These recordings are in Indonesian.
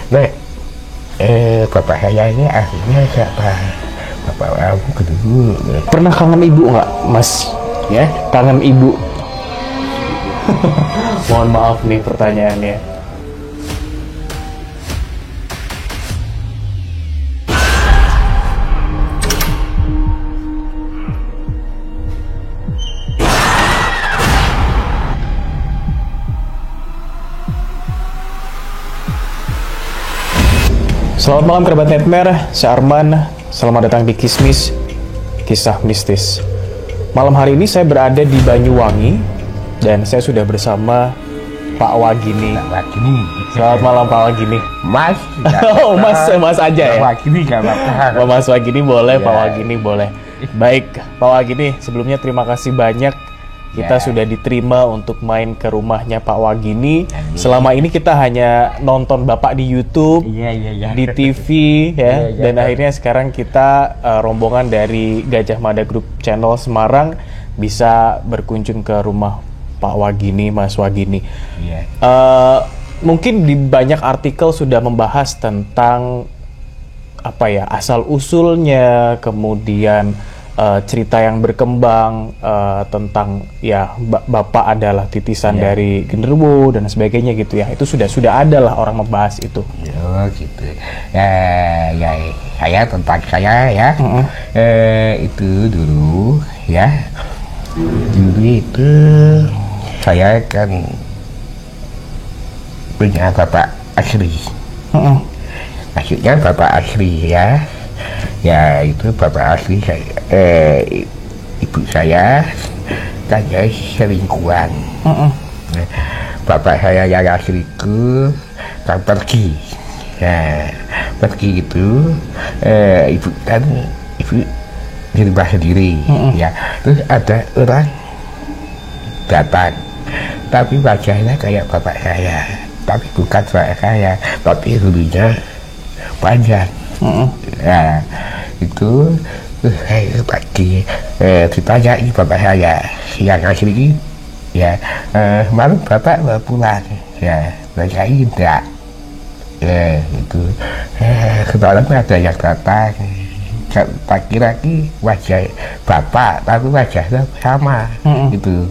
Nek, bapak saya ini aslinya siapa? Bapak kamu kedua. Pernah kangen ibu nggak, Mas? Ya? Kangen ibu? Mohon maaf nih pertanyaannya. Selamat malam kerabat Nightmare, saya Arman. Selamat datang di Kismis, Kisah Mistis. Malam hari ini saya berada di Banyuwangi dan saya sudah bersama Pak Wagini. Wagini. Selamat malam Pak Wagini. Mas. Oh Mas aja ya. Wagini gak apa-apa. Mas Wagini boleh, Ya. Pak Wagini boleh. Baik, Pak Wagini, sebelumnya terima kasih banyak. Kita sudah diterima untuk main ke rumahnya Pak Wagini. Selama ini kita hanya nonton Bapak di YouTube, Iya. di TV, ya. Iya. Dan akhirnya sekarang kita rombongan dari Gajah Mada Group Channel Semarang bisa berkunjung ke rumah Pak Wagini, Mas Wagini. Iya. Mungkin di banyak artikel sudah membahas tentang apa ya, asal usulnya, kemudian cerita yang berkembang tentang ya Bapak adalah titisan dari genderuwo dan sebagainya gitu ya. Itu sudah ada lah orang membahas itu. Oh gitu. Ya, saya tentang saya ya. Itu dulu ya. Dulu itu saya kan punya bapak asli. Maksudnya bapak asli ya. Ya itu bapak asli saya, ibu saya tanya selingkuhan. Bapak saya yang asliku kan pergi. Ya pergi itu ibu di rumah sendiri. Ya terus ada orang datang, tapi wajahnya kayak bapak saya, tapi bukan bapak saya, tapi bulunya panjang. Ya itu saya pagi ditanyai bapak saya yang asli ya, malam bapak mau pulang ya, nanyain enggak ya itu. Semalam ada yang datang, tak kira wajah bapak tapi wajahnya sama. Itu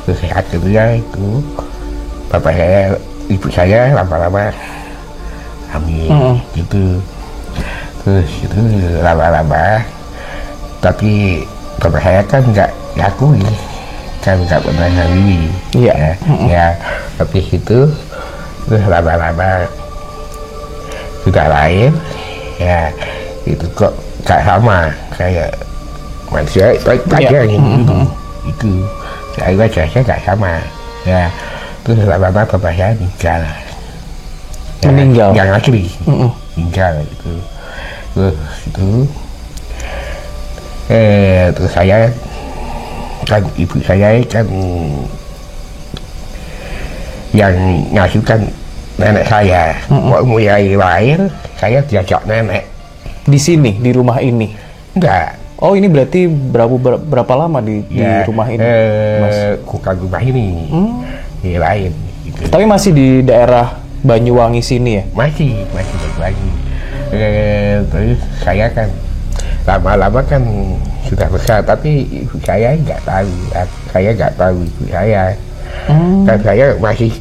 terus akhirnya itu bapak saya, ibu saya lama-lama hamil gitu. Terus itu lama-lama, tapi bapak saya kan nggak ngakui, kan nggak pernah hamil. Ya habis itu terus lama-lama sudah lahir ya, itu kok nggak sama kayak manusia aja gitu. Itu saya wajahnya nggak sama ya. Terus lama-lama bapak saya meninggal yang asli meninggal itu. Terus itu terus saya kan, ibu saya kan yang ngasuhkan nenek saya. Mulai lahir saya diajak nenek di sini, di rumah ini. enggak. Oh ini berarti berapa lama di rumah ini, Mas? Bukan rumah ini, di lain gitu. Tapi masih di daerah Banyuwangi sini ya? Masih Banyuwangi. Terus saya kan lama-lama kan sudah besar, tapi ibu saya nggak tahu. Saya nggak tahu ibu saya. Dan saya masih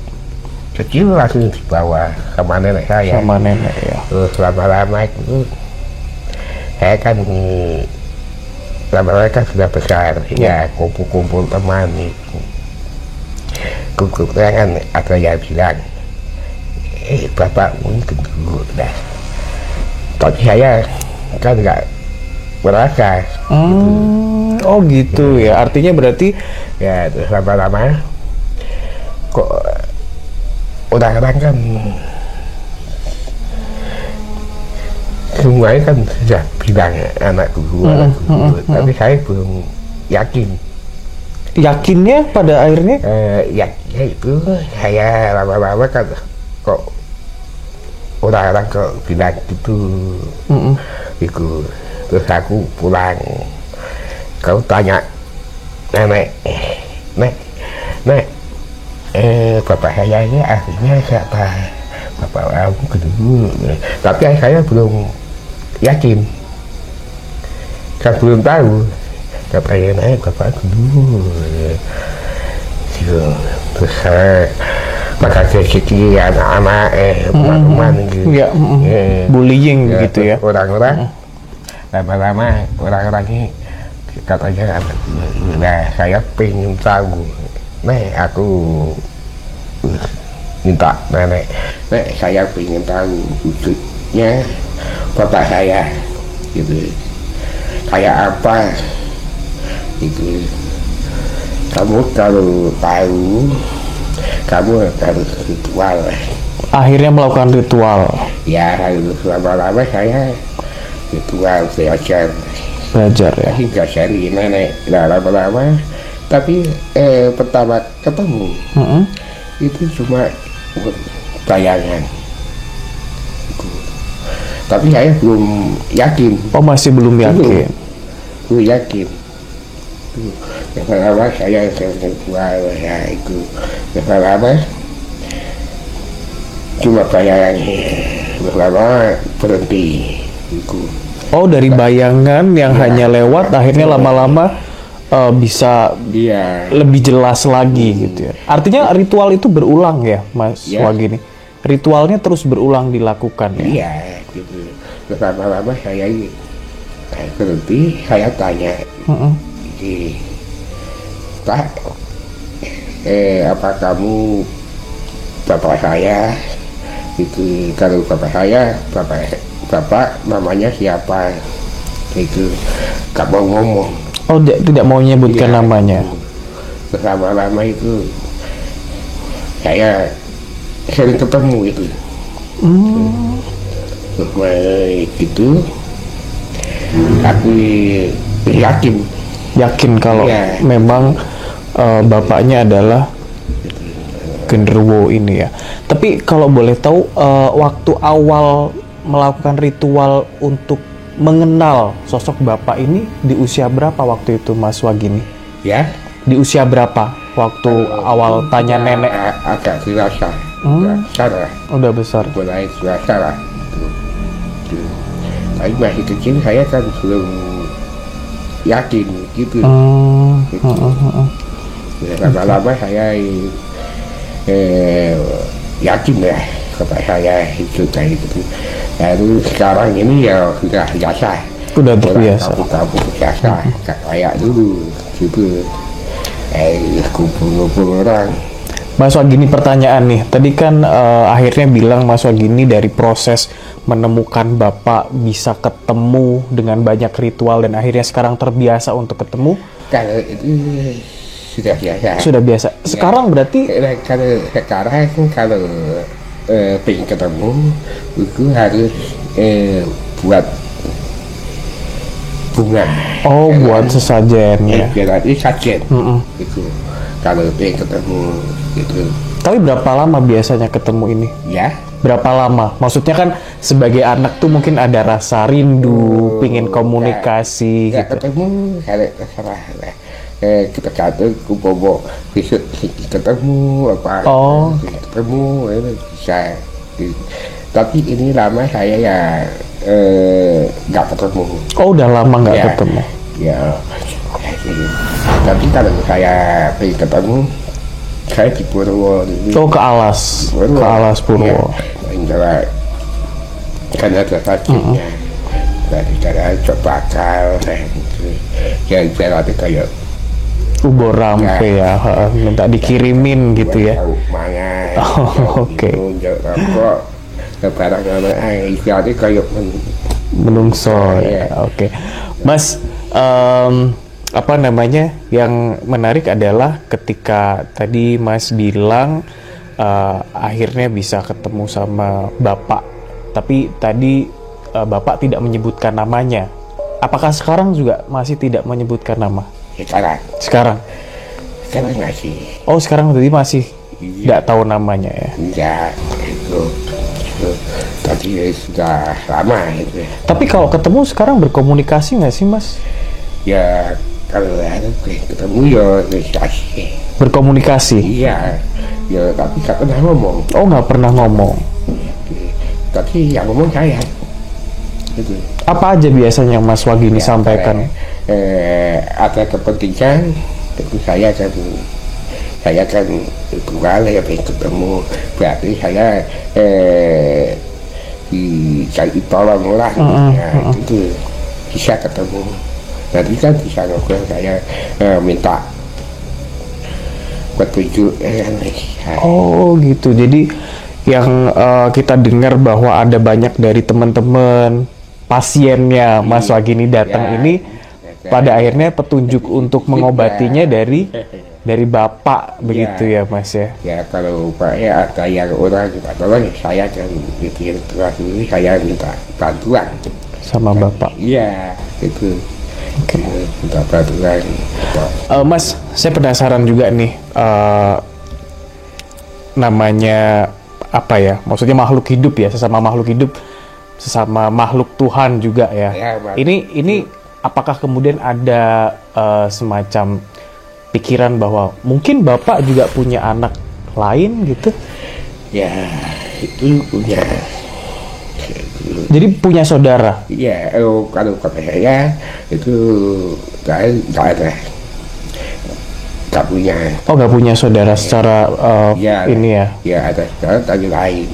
kecil langsung dibawa sama nenek saya. Sama nenek ya. Terus lama-lama itu saya kan lama-lama kan sudah besar ya, kumpul-kumpul teman itu. Kumpulnya kan ada yang bilang, bapakmu gendut dah. Tapi saya kan nggak merasa. Oh gitu ya, artinya berarti Ya terus lama-lama kok orang-orang kan semuanya kan sudah bilang anakku gendut, tapi saya belum yakin. yakinnya pada akhirnya Ya itu saya lama-lama kan kok orang-orang kok bilang gitu. Itu terus aku pulang, kau tanya nenek, nek bapak saya ini aslinya siapa? bapak aku kedua. Tapi saya belum yakin, kan belum tahu. Katanya naik bapak kedua. Terus maka kecil anak-anak teman-teman gitu. Ya, bullying begitu ya. Orang-orang lama-lama orang-orang ini katanya nah saya pengen tahu, nek aku minta nenek saya pengen tahu wujudnya bapak saya gitu, kayak apa gitu. Kamu kalau tahu kamu harus ritual. Akhirnya melakukan ritual. Ya harus lama-lama saya ritual belajar Ya. hingga cari nenek. Nah lama-lama tapi pertama ketemu itu cuma bayangan. Tapi saya belum yakin. Oh, masih belum yakin. Belum yakin. Yang pertama saya ritual ya itu. Yang pertama cuma bayangan. Lama berhenti itu. Oh, dari bayangan yang hanya lewat akhirnya lama-lama bisa lebih jelas lagi gitu ya. Artinya ritual itu berulang ya, Mas Wagini. Ritualnya terus berulang dilakukan ya. Iya, gitu. Terus lama-lama saya berhenti, saya tanya, Pak, apa kamu bapak saya? Itu kalau bapak saya, bapak namanya siapa? Itu gak mau ngomong. Oh, tidak mau menyebutkan namanya. Terus lama-lama itu saya sering ketemu itu. Terus gitu aku yakin kalau memang bapaknya adalah genderuwo ini ya. Tapi kalau boleh tahu waktu awal melakukan ritual untuk mengenal sosok bapak ini di usia berapa waktu itu, Mas Wagini? Ya. Di usia berapa waktu awal tanya nenek? Agak dewasa. Udah besar. Mulai dewasa lah. Tapi masih kecil saya kan belum yakin gitu. Lama-lama saya yakin ya kepada saya itu kayak gitu. Lalu sekarang ini ya sudah biasa. Udah terbiasa. Kamu biasa kayak dulu gitu. Kumpul-kumpul orang. Mas Wagini, pertanyaan nih. Tadi kan akhirnya bilang Mas Wagini dari proses menemukan bapak bisa ketemu dengan banyak ritual dan akhirnya sekarang terbiasa untuk ketemu. Kalau itu sudah biasa. Sudah biasa. Sekarang berarti kalau sekarang kalau pengen ketemu itu harus buat bunga. Oh, buat sesajen ya. Berarti sajen. Itu kalau pengen ketemu gitu. Tapi berapa lama biasanya ketemu ini? Ya. Berapa lama? Maksudnya kan sebagai anak tuh mungkin ada rasa rindu, pingin komunikasi ya, gitu. Ketemu kalau terserah lah. Kita kata kumpul besok ketemu apa? Ketemu bisa. Tapi ini lama saya ya nggak ketemu. Oh, udah lama nggak ketemu. Ya. Tapi kalau saya pergi ketemu, saya di Purwo. Oh, ke Alas. Ke Alas Purwo. Ya, karena ada sajinya. Dari cara cobakal, ya berarti kayak ubur rampe ya, minta dikirimin gitu ya. Oke. Barang istilahnya kayak menungso ya. Oke. Mas, apa namanya, yang menarik adalah ketika tadi Mas bilang akhirnya bisa ketemu sama bapak, tapi tadi bapak tidak menyebutkan namanya. Apakah sekarang juga masih tidak menyebutkan nama? Sekarang masih. Oh, sekarang tadi masih tidak tahu namanya ya? Enggak, itu tadi sudah lama itu. Tapi kalau ketemu sekarang berkomunikasi nggak sih, Mas? Ya kalau ada ketemu ya komunikasi. Berkomunikasi? Iya, ya tapi nggak pernah ngomong. Oh, nggak pernah ngomong. tapi yang ngomong saya gitu. Apa aja biasanya Mas Wagini Ya, sampaikan? ada kepentingan itu saya kan pulang ya pengen ketemu, berarti saya dicari tolong lah itu bisa ketemu, nanti kan bisa ngobrol, saya minta petunjuk Oh gitu, jadi yang kita dengar bahwa ada banyak dari teman-teman pasiennya Mas Wagini datang Ya, ini pada akhirnya petunjuk untuk mengobatinya dari Bapak begitu ya Mas ya. ya kalau Pak ya ada yang orang juga tolong, saya kan bikin terus ini saya minta bantuan Sama Bapak. iya itu. Minta bantuan Mas, saya penasaran juga nih, namanya apa ya? Maksudnya makhluk hidup ya, sesama makhluk Tuhan juga ya. Ya, Mas. Ini apakah kemudian ada semacam pikiran bahwa mungkin Bapak juga punya anak lain gitu? ya itu punya. Jadi punya saudara? Iya, kalau kata saya itu nggak ada, nggak punya. Oh, nggak punya saudara secara Ya, ini ya? ya ada saudara tapi lain.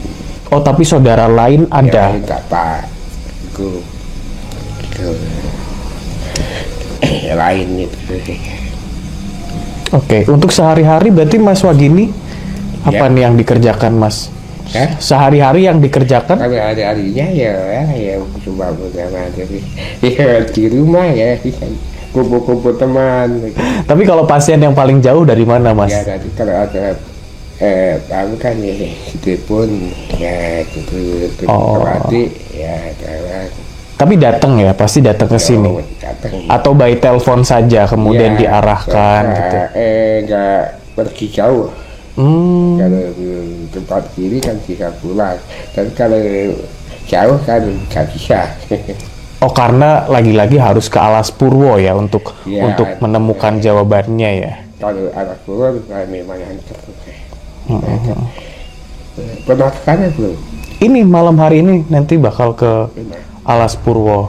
Oh, tapi saudara lain ada? Ya, nggak Pak, itu lain itu. Oke, untuk sehari-hari berarti Mas Wagini apa Ya. nih yang dikerjakan Mas? Hah? Sehari-hari yang dikerjakan? Kalau ada harinya ya coba bersama jadi ya di rumah ya kumpul-kumpul teman. Tapi kalau pasien yang paling jauh dari mana Mas? Ya tadi kalau ada tahu kan ya telepon ya gitu Oh. adik ya kawan. Tapi datang ya, pasti datang ke sini. Datang. Atau by telepon saja kemudian Ya, diarahkan gitu. nggak pergi jauh. Hmm, Kalau di tempat kiri kan bisa pulang, tapi kalau jauh kan nggak bisa. oh karena lagi-lagi harus ke Alas Purwo ya untuk Ya, menemukan jawabannya ya. Kalau anak pulang memang yang pernah ke sana belum? Ini malam hari ini nanti bakal ke Pernah. Alas Purwo,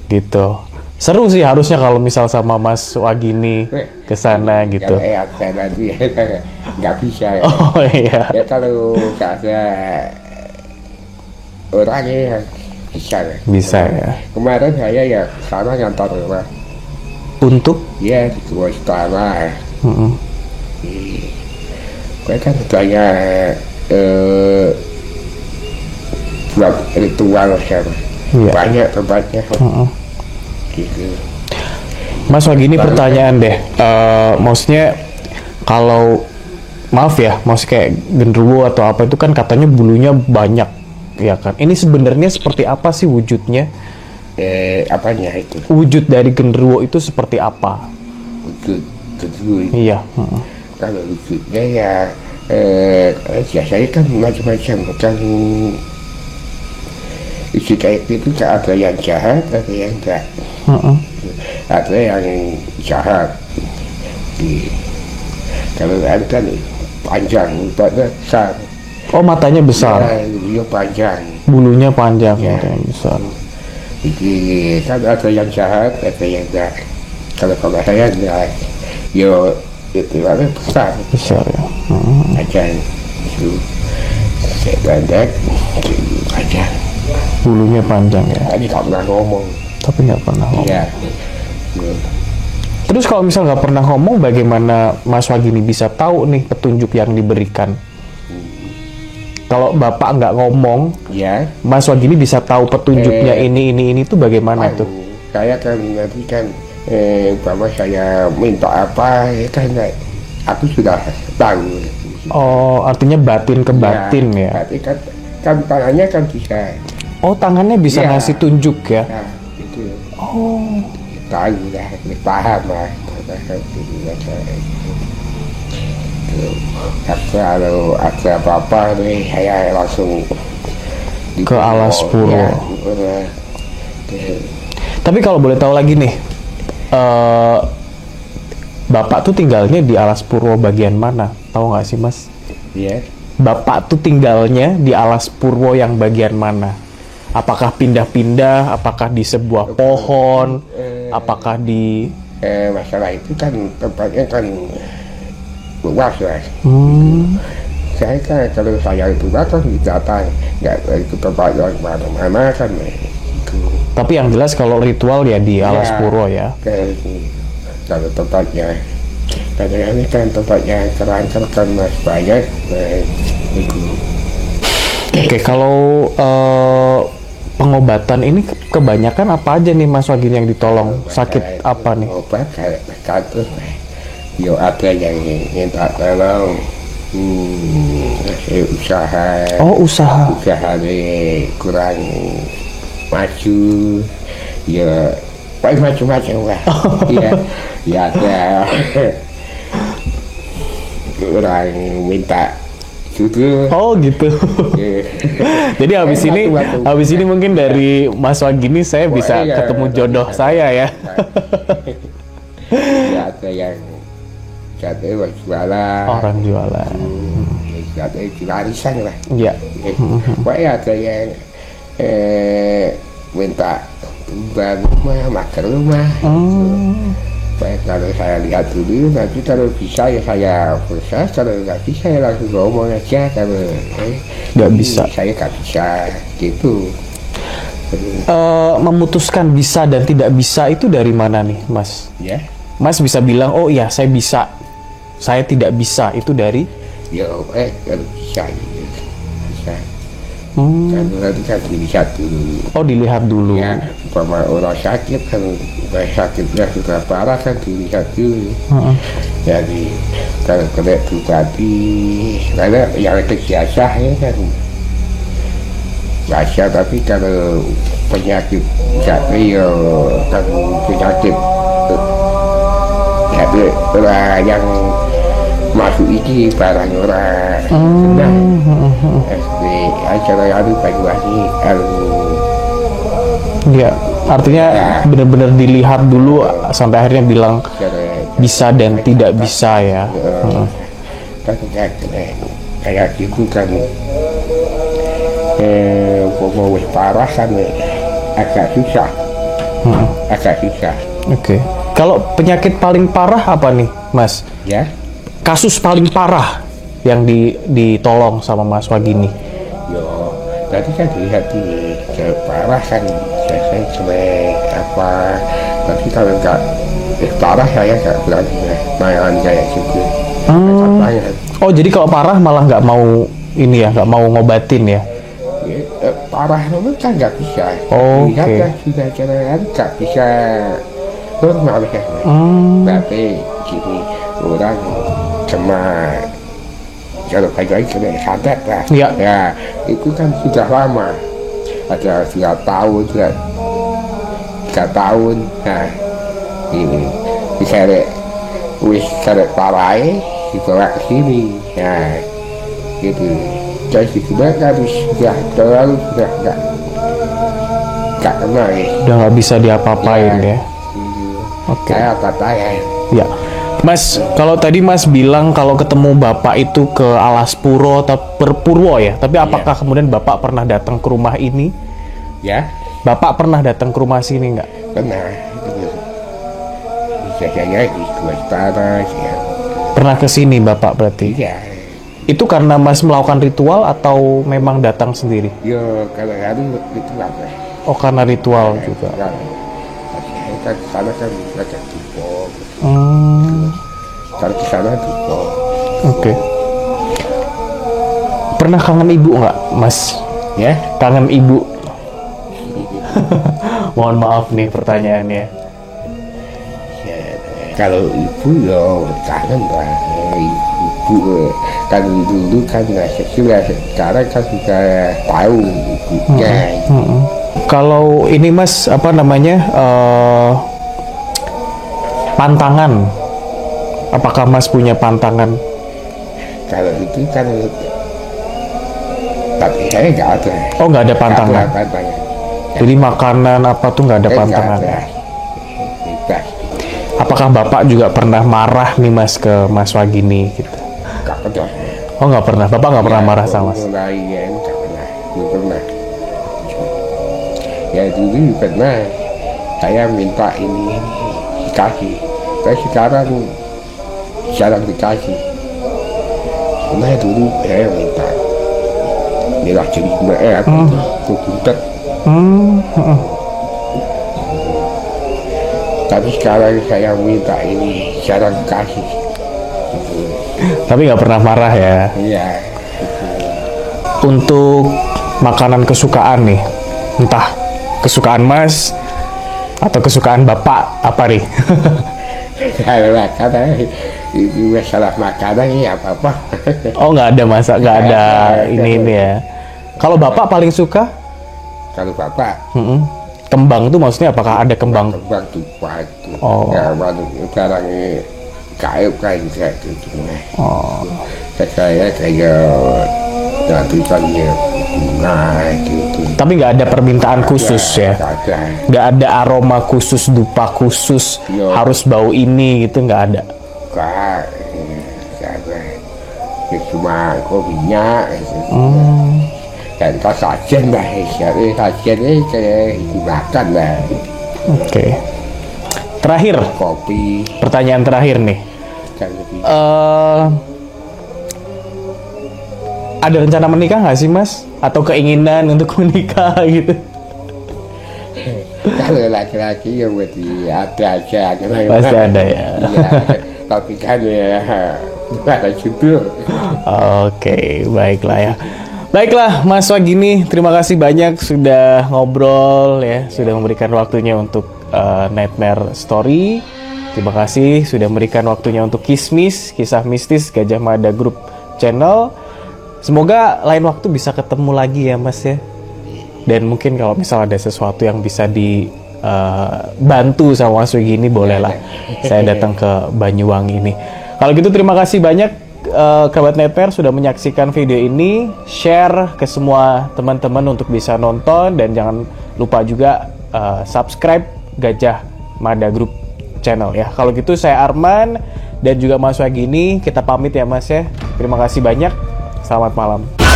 gitu. Seru sih harusnya kalau misal sama Mas Wagini ke sana gitu. Kalau saya nanti nggak bisa. Ya. Oh iya. Ya kalau nggak ada orangnya bisa. Ya. Bisa ya. Kemarin saya ya sana ngantar rumah. Untuk Ya di sebuah istana. mm-mm. Saya kan tanya buat ritual siapa. Iya. Banyak tempatnya. Mm-mm. Gitu. Mas Wagini pertanyaan deh. Maksudnya kalau maaf ya, maksudnya kayak genderuwo atau apa itu kan katanya bulunya banyak, ya kan? Ini sebenarnya seperti apa sih wujudnya? Apanya itu? Wujud dari genderuwo itu seperti apa? Wujud tentu. Iya. Mm-mm. Kalau wujudnya ya biasanya kan macam-macam kan isi kayak itu ada yang jahat, ada yang enggak. Mm-mm. Ada yang jahat. Kalau ada kan panjang, matanya besar. Oh, matanya besar, Ya, dia panjang. bulunya panjang, Ya. matanya besar. Jadi kan ada yang jahat, ada yang enggak. Kalau saya enggak, yo itu ada besar. Besar ya. Mm-mm. Panjang itu saya pendek, itu panjang. Bulunya panjang ya. Tadi nggak pernah ngomong. Tapi nggak pernah ngomong. Iya. Terus kalau misal nggak pernah ngomong, bagaimana Mas Wagini bisa tahu nih petunjuk yang diberikan? Kalau Bapak nggak ngomong, Ya. Mas Wagini bisa tahu petunjuknya ini tuh bagaimana tuh? Saya kan nanti kan bahwa saya minta apa ya kan aku sudah tahu. Oh, artinya batin ke batin ya? Berarti kan tangannya kan bisa. Oh, tangannya bisa Iya. ngasih tunjuk ya? Nah, itu Oh, tahu lah, paham lah. Kalau ada apa-apa nih saya langsung Ke Alas Purwo. Ya, tapi kalau boleh tahu lagi nih, Bapak tuh tinggalnya di Alas Purwo bagian mana? Tahu nggak sih Mas? ya. Bapak tuh tinggalnya di Alas Purwo yang bagian mana? Apakah pindah-pindah? Apakah di sebuah pohon? Apakah di... Masalah itu kan tempatnya kan luas ya. Saya kan kalau saya itu datang nggak itu tempat yang mana-mana kan. Tapi yang jelas kalau ritual ya di Alas Purwo ya. Kalau tempatnya, kadang ini kan tempatnya kerangka kan mas banyak. Oke, kalau pengobatan ini kebanyakan apa aja nih Mas Wagini yang ditolong? Sakit apa nih? Obat kayak kanker. Yo ada yang minta tolong. Usaha. Oh, usaha. Usaha nih kurang maju. Ya, paling macam-macam lah. Iya, ya ada orang minta gitu. Oh gitu. Jadi habis ini mungkin dari Mas Wagini saya bisa ketemu jodoh saya ya. Ya ada yang katanya jualan. Orang jualan. Katanya jualisan lah. Iya. Pokoknya ada yang minta ban rumah, makan rumah. Baik, kalau saya lihat dulu, nanti kalau bisa ya saya proses, kalau nggak bisa ya langsung ngomong aja. Kalau nggak bisa, saya nggak bisa gitu. Memutuskan bisa dan tidak bisa itu dari mana nih, Mas? Ya. Mas bisa bilang, oh iya saya bisa, saya tidak bisa, itu dari? Ya, kalau bisa, bisa. Kan nanti kan dilihat dulu. Oh, dilihat dulu. Ya, umpama orang sakit kan, sakitnya sudah parah kan dilihat dulu. Jadi kalau kena pribadi, karena yang itu biasa ya kan, biasa. Tapi kalau penyakit jadi ya kan penyakit, jadi orang yang masuk ini barang orang senang. Acara adu pagi-pagi ya, artinya benar-benar dilihat dulu sampai akhirnya bilang bisa dan tidak bisa ya. Kan kayak gitu kan, mau parah kan agak susah. Oke. Kalau penyakit paling parah apa nih, Mas? Ya. Kasus paling parah yang ditolong sama Mas Wagini. Yo, tadi kan dilihat di parah kan, saya sampai apa. Tapi kalau nggak parah saya nggak berani main kayak gitu. Oh, jadi kalau parah malah nggak mau ini ya, nggak mau ngobatin ya? Parah memang kan nggak bisa. Lihat kan sudah jalan nggak bisa normal kan. Tapi gini orang cuma kalau pagi-pagi kena santet lah. Ya, itu kan sudah lama. Ada 3 tahun, 3 tahun. Nah, ini diseret, seret parai, dibawa ke sini. Nah, gitu. Jadi sebenarnya sudah terlalu sudah nggak kena ya. Udah nggak bisa diapa-apain ya. Oke. Saya apa-apain. Ya. Mas, kalau tadi Mas bilang kalau ketemu Bapak itu ke Alas Purwo atau Purwo ya, tapi apakah kemudian Bapak pernah datang ke rumah ini? Ya. Bapak pernah datang ke rumah sini nggak? Pernah. Saya di Kuala ya. Pernah ke sini Bapak berarti? Iya. Itu karena Mas melakukan ritual atau memang datang sendiri? Yo, kalau hari ritual. Oh, karena ritual juga. Kan sana kan baca tupo. Kalau di sana tupo. Oke. Pernah kangen ibu nggak, Mas? Ya? Kangen ibu. Mohon maaf nih pertanyaannya. Ya, kalau ibu ya kangen lah. Ibu kan dulu kan sudah, sekarang kan sudah tahu ibunya. Kalau ini Mas, apa namanya, pantangan, apakah Mas punya pantangan? Kalau itu kan, tapi saya nggak ada. Oh, nggak ada pantangan. Jadi makanan apa tuh nggak ada pantangan? Apakah Bapak juga pernah marah nih Mas ke Mas Wagini gitu? Nggak pernah. Oh nggak pernah, Bapak nggak pernah marah sama Mas? Mulai ya nggak pernah, belum pernah. Ya dulu pernah saya minta ini dikasih, tapi sekarang jarang dikasih. Karena dulu saya minta merah cerita aku buntet. Tapi sekarang saya minta ini jarang dikasih. Tapi nggak pernah marah ya. Iya. Untuk makanan kesukaan nih, entah kesukaan Mas atau kesukaan Bapak apa nih? Kalau makanan itu masalah makanan ini apa-apa. Oh nggak ada masa, nggak ada ini ya. Kalau Bapak paling suka? Kalau bapak Kembang tuh maksudnya apakah ada kembang? kembang tupat itu. Oh. Ya baru sekarang ini kayu kayak gitu. Oh. Saya kayak tulisannya bunga gitu. Tapi nggak ada permintaan khusus ya? Nggak ada. Nggak ada aroma khusus, dupa khusus, Yo. harus bau ini gitu, nggak ada? Nggak ada. Ya cuma kopinya. Dan kalau sajen lah, sajen ini kayak dimakan lah. Oke. Terakhir, Kopi pertanyaan terakhir nih. dan lebih. Ada rencana menikah nggak sih Mas? Atau keinginan untuk menikah gitu? Kalau laki-laki ya berarti ada aja. Pasti ada ya. Iya, tapi kan ya ada judul. Oke, baiklah ya. Baiklah Mas Wagini, terima kasih banyak sudah ngobrol ya, sudah memberikan waktunya untuk Nightmare Story. Terima kasih sudah memberikan waktunya untuk Kismis, kisah mistis Gajah Mada Group Channel. Semoga lain waktu bisa ketemu lagi ya Mas ya. Dan mungkin kalau misal ada sesuatu yang bisa dibantu sama Mas Wagini, bolehlah saya datang ke Banyuwangi ini. Kalau gitu terima kasih banyak kerabat Nightmare sudah menyaksikan video ini. Share ke semua teman-teman untuk bisa nonton. Dan jangan lupa juga subscribe Gajah Mada Group Channel ya. Kalau gitu saya Arman dan juga Mas Wagini, kita pamit ya Mas ya. Terima kasih banyak. Selamat malam.